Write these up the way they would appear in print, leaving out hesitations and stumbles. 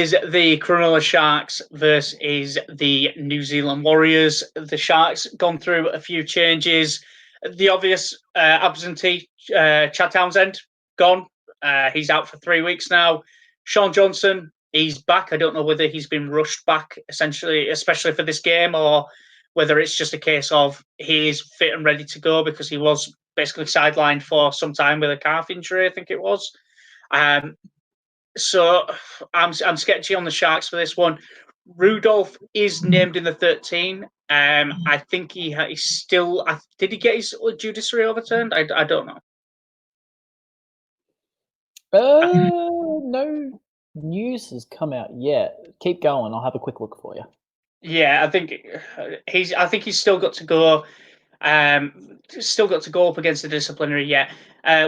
is the Cronulla Sharks versus the New Zealand Warriors. The Sharks gone through a few changes. The obvious absentee, Chad Townsend, gone. He's out for 3 weeks now. Sean Johnson, he's back. I don't know whether he's been rushed back, essentially, especially for this game, or whether it's just a case of he's fit and ready to go because he was basically sidelined for some time with a calf injury, I think it was. So I'm sketchy on the Sharks for this one. Rudolph is named in the 13. I think he's still. Did he get his judiciary overturned? I don't know. No news has come out yet. Keep going. I'll have a quick look for you. Yeah, I think he's still got to go. Still got to go up against the disciplinary yet.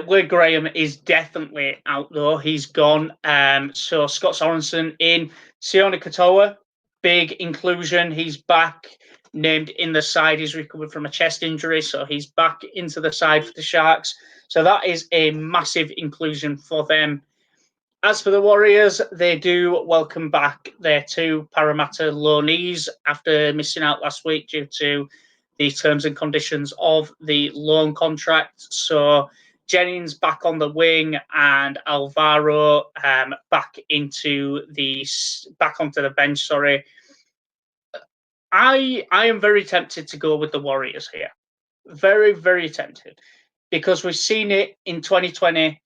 Wade Graham is definitely out though. He's gone. So Scott Sorensen in. Sione Katoa, big inclusion. He's back, named in the side. He's recovered from a chest injury, so he's back into the side for the Sharks. So that is a massive inclusion for them. As for the Warriors, they do welcome back their two Parramatta loanees after missing out last week due to the terms and conditions of the loan contract. So Jennings back on the wing and Alvaro back onto the bench. Sorry, I am very tempted to go with the Warriors here. Very, very tempted, because we've seen it in 2020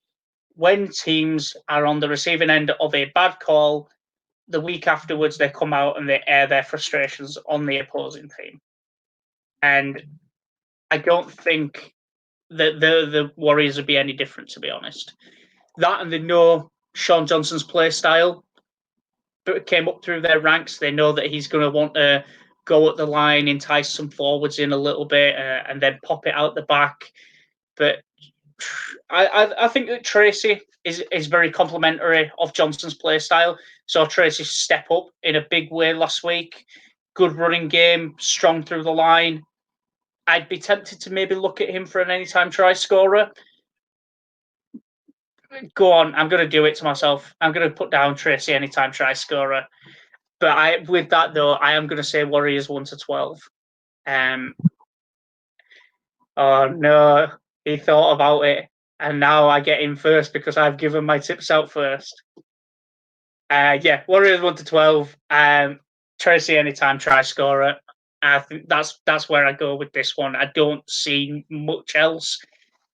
when teams are on the receiving end of a bad call. The week afterwards, they come out and they air their frustrations on the opposing team. And I don't think that the Warriors would be any different, to be honest. That, and they know Sean Johnson's play style, but came up through their ranks. They know that he's going to want to go at the line, entice some forwards in a little bit, and then pop it out the back. But I think that Tracy is very complimentary of Johnson's play style. So Tracy step up in a big way last week. Good running game, strong through the line. I'd be tempted to maybe look at him for an anytime try scorer. Go on, I'm going to do it to myself. I'm going to put down Tracy anytime try scorer. But with that though, I am going to say Warriors 1-12. Oh no, he thought about it, and now I get in first because I've given my tips out first. Yeah, Warriors 1-12. Tracy anytime try scorer. I think that's where I go with this one. I don't see much else.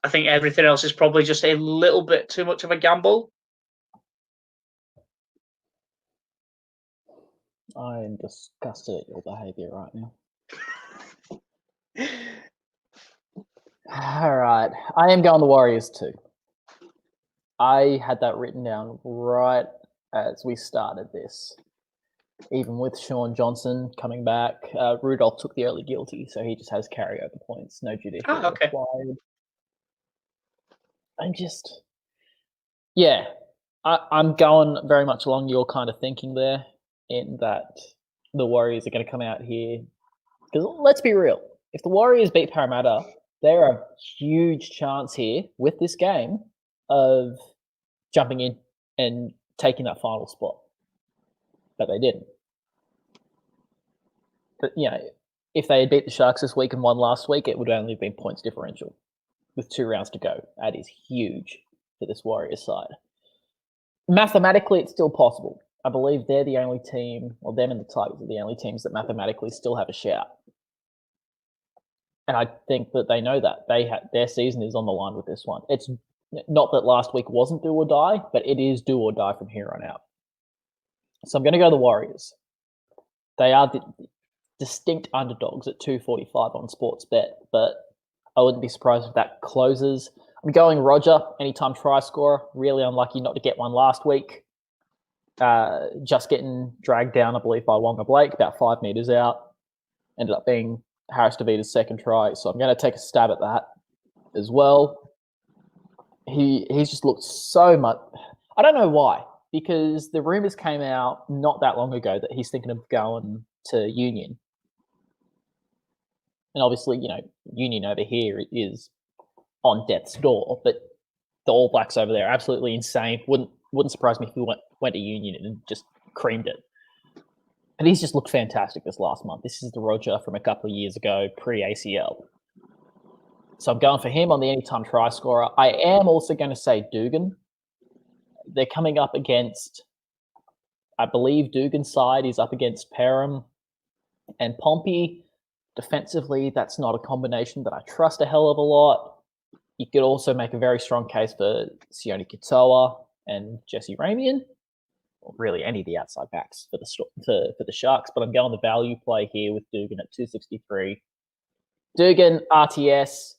I think everything else is probably just a little bit too much of a gamble. I am disgusted at your behaviour right now. All right. I am going the Warriors too. I had that written down right as we started this. Even with Sean Johnson coming back, Rudolph took the early guilty, so he just has carryover points. No judicial required. I'm going very much along your kind of thinking there, in that the Warriors are going to come out here. Because let's be real, if the Warriors beat Parramatta, there are a huge chance here with this game of jumping in and taking that final spot. But they didn't. But, if they had beat the Sharks this week and won last week, it would only have been points differential with 2 rounds to go. That is huge for this Warriors side. Mathematically, it's still possible. I believe they're the only team, or them and the Tigers are the only teams that mathematically still have a shout. And I think that they know that. Their season is on the line with this one. It's not that last week wasn't do or die, but it is do or die from here on out. So I'm going to go the Warriors. They are the distinct underdogs at 2.45 on Sportsbet, but I wouldn't be surprised if that closes. I'm going Roger, anytime try scorer. Really unlucky not to get one last week. Just getting dragged down, I believe, by Wonga Blake, about 5 metres out. Ended up being Harris DeVita's second try, so I'm going to take a stab at that as well. He's just looked so much. I don't know why, because the rumours came out not that long ago that he's thinking of going to Union. And obviously, Union over here is on death's door, but the All Blacks over there are absolutely insane. Wouldn't surprise me if he went to Union and just creamed it. But he's just looked fantastic this last month. This is the Roger from a couple of years ago, pre-ACL. So I'm going for him on the anytime try scorer. I am also going to say Dugan. They're coming up against, I believe Dugan's side is up against Perham and Pompey. Defensively, that's not a combination that I trust a hell of a lot. You could also make a very strong case for Sione Katoa and Jesse Ramian, or really any of the outside backs for the Sharks. But I'm going the value play here with Dugan at 263. Dugan, RTS,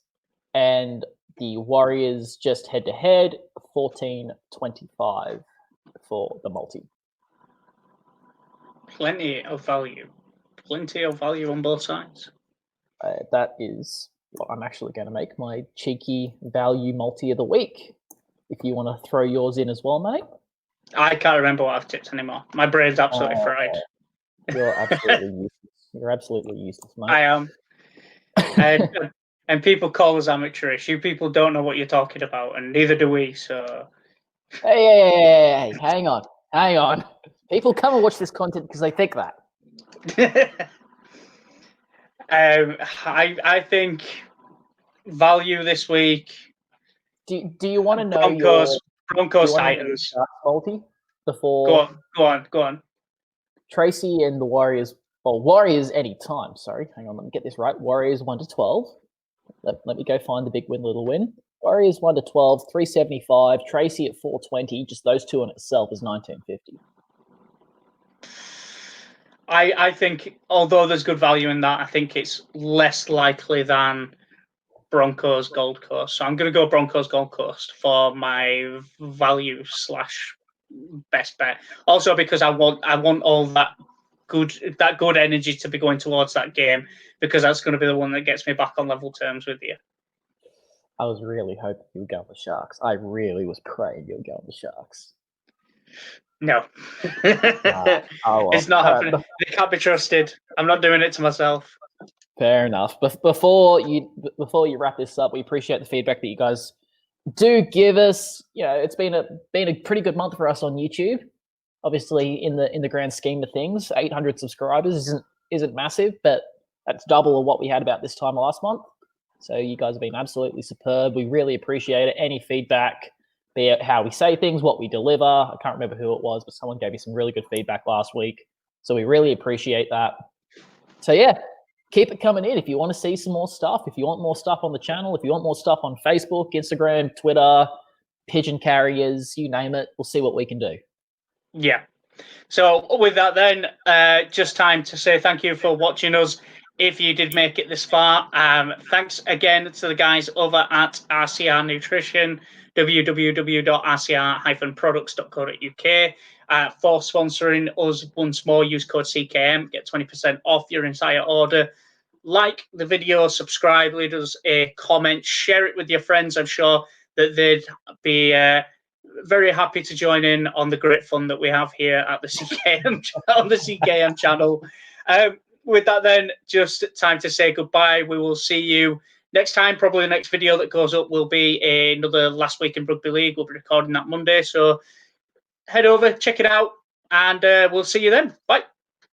and the Warriors just head-to-head, 14.25 for the multi. Plenty of value on both sides. That is what I'm actually going to make my cheeky value multi of the week. If you want to throw yours in as well, mate. I can't remember what I've tipped anymore. My brain's absolutely fried. You're absolutely useless. You're absolutely useless, mate. I am. And people call us amateurish. You people don't know what you're talking about, and neither do we. So, hey, hang on. People come and watch this content because they think that. I think value this week. Do you want to know Broncos Titans multi before? Go on. Tracy and the Warriors. Well, Warriors anytime. Sorry, hang on. Let me get this right. Warriors 1-12. Let me go find the big win, little win. Warriors 1-12, 375. Tracy at 420. Just those two in itself is 1950. I think, although there's good value in that, I think it's less likely than Broncos Gold Coast. So I'm going to go Broncos Gold Coast for my value / best bet. Also because I want all that good energy to be going towards that game, because that's going to be the one that gets me back on level terms with you. I was really hoping you would go on the Sharks. I really was praying you would go on the Sharks. No. It's not happening. They can't be trusted. I'm not doing it to myself. Fair enough. But before you wrap this up, we appreciate the feedback that you guys do give us. You know, it's been a pretty good month for us on YouTube. Obviously, in the grand scheme of things, 800 subscribers isn't massive, but that's double of what we had about this time last month. So you guys have been absolutely superb. We really appreciate it. Any feedback, be it how we say things, what we deliver. I can't remember who it was, but someone gave me some really good feedback last week. So we really appreciate that. So yeah, keep it coming in. If you want to see some more stuff, if you want more stuff on the channel, if you want more stuff on Facebook, Instagram, Twitter, pigeon carriers, you name it, we'll see what we can do. Yeah. So with that then, just time to say thank you for watching us. If you did make it this far, thanks again to the guys over at RCR Nutrition, www.rcr-products.co.uk, for sponsoring us once more. Use code CKM, get 20% off your entire order. Like the video, subscribe, leave us a comment, share it with your friends. I'm sure that they'd be very happy to join in on the great fun that we have here at the CKM on the CKM channel. With that then, just time to say goodbye. We will see you next time. Probably the next video that goes up will be another Last Week in Rugby League. We'll be recording that Monday. So head over, check it out, and we'll see you then. Bye.